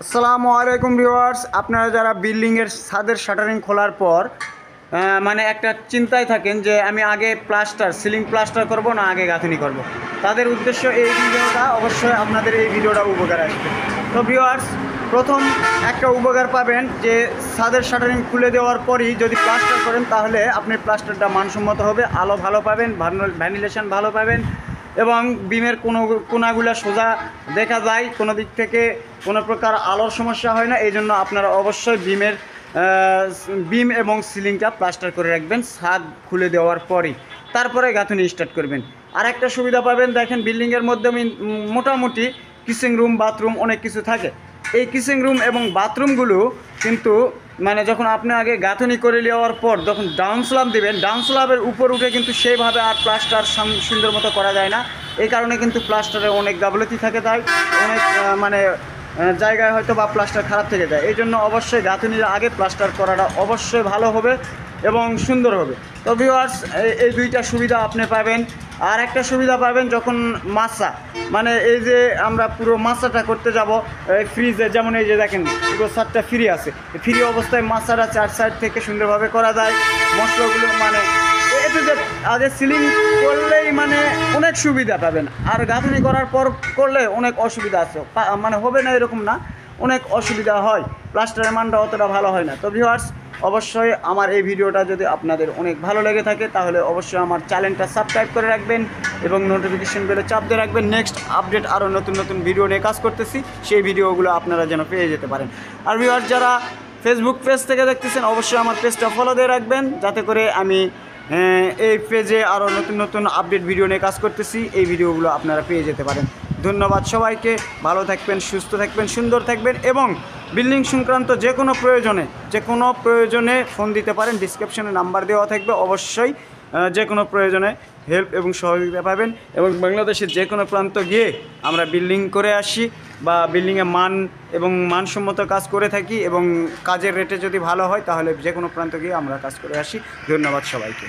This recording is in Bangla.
আসসালামু আলাইকুম ভিউয়ার্স, আপনারা যারা বিল্ডিংয়ের ছাদের শাটারিং খোলার পর মানে একটা চিন্তায় থাকেন যে আমি আগে সিলিং প্লাস্টার করব না আগে গাঁথনি করব, তাদের উদ্দেশ্য এই ভিডিওটা অবশ্যই আপনাদের এই ভিডিওটা উপকার আসবে। তো ভিউয়ার্স, প্রথম একটা উপকার পাবেন যে ছাদের শাটারিং খুলে দেওয়ার পরই যদি প্লাস্টার করেন তাহলে আপনি প্লাস্টারটা মানসম্মত হবে, আলো ভালো পাবেন, ভ্যানিলেশন ভালো পাবেন এবং বিমের কোনাগুলো সোজা দেখা যায়, কোনো দিক থেকে কোনো প্রকার আলোর সমস্যা হয় না। এই জন্য আপনারা অবশ্যই বিম এবং সিলিংটা প্লাস্টার করে রাখবেন ছাদ খুলে দেওয়ার পরেই, তারপরে গাঁথনি স্টার্ট করবেন। আর একটা সুবিধা পাবেন, দেখেন বিল্ডিংয়ের মধ্যে মোটামুটি কিচেন রুম বাথরুম অনেক কিছু থাকে। এই কিচেন রুম এবং বাথরুমগুলো কিন্তু মানে যখন আপনি আগে গাঁথনি করে নেওয়ার পর যখন ডাউন স্ল্যাব দেবেন, ডাউন স্ল্যাবের উপর উঠে কিন্তু সেইভাবে আর প্লাস্টার সুন্দর মতো করা যায় না। এই কারণে কিন্তু প্লাস্টারে অনেক গাফলতি থাকে, তাই অনেক জায়গায় হয়তো বা প্লাস্টার খারাপ থেকে যায়। এই জন্য অবশ্যই গাঁথনির আগে প্লাস্টার করাটা অবশ্যই ভালো হবে এবং সুন্দর হবে। তো ভিউয়ার্স, এই দুইটা সুবিধা আপনি পাবেন। আর একটা সুবিধা পাবেন যখন মাছা মানে এই যে আমরা পুরো মাছাটা করতে যাব ফ্রিজে, যেমন এই যে দেখেন পুরো ছাদটা ফ্রি আছে, ফ্রি অবস্থায় মাছাটা চার সাইড থেকে সুন্দরভাবে করা যায়। মশলাগুলো মানে এতে যে আগে সিলিং করলেই মানে অনেক সুবিধা পাবেন, আর গাঁথনি করার পর করলে অনেক অসুবিধা আছে, মানে হবে না এরকম না, অনেক অসুবিধা হয়, প্লাস্টারের মানটা অতটা ভালো হয় না। তো ভিউয়ার্স, অবশ্যই আমার এই ভিডিওটা যদি আপনাদের অনেক ভালো লেগে থাকে তাহলে অবশ্যই আমার চ্যানেলটা সাবস্ক্রাইব করে রাখবেন এবং নোটিফিকেশন বেলে চাপ দিয়ে রাখবেন। নেক্সট আপডেট আরও নতুন নতুন ভিডিও নিয়ে কাজ করতেছি, সেই ভিডিওগুলো আপনারা যেন পেয়ে যেতে পারেন। আর ভিউয়ার্স, যারা ফেসবুক পেজ থেকে দেখতেছেন অবশ্যই আমার পেজটা ফলো দিয়ে রাখবেন, যাতে করে আমি এই পেজে আরও নতুন নতুন আপডেট ভিডিও নিয়ে কাজ করতেছি, এই ভিডিওগুলো আপনারা পেয়ে যেতে পারেন। ধন্যবাদ সবাইকে, ভালো থাকবেন, সুস্থ থাকবেন, সুন্দর থাকবেন এবং বিল্ডিং সংক্রান্ত যে কোনো প্রয়োজনে ফোন দিতে পারেন, ডিসক্রিপশনে নাম্বার দেওয়া থাকবে। অবশ্যই যে কোনো প্রয়োজনে হেল্প এবং সহযোগিতা পাবেন এবং বাংলাদেশের যে কোনো প্রান্ত গিয়ে আমরা বিল্ডিং করে আসি বা বিল্ডিংয়ে মানসম্মত কাজ করে থাকি এবং কাজের রেটে যদি ভালো হয় তাহলে যে কোনো প্রান্ত গিয়ে আমরা কাজ করে আসি। ধন্যবাদ সবাইকে।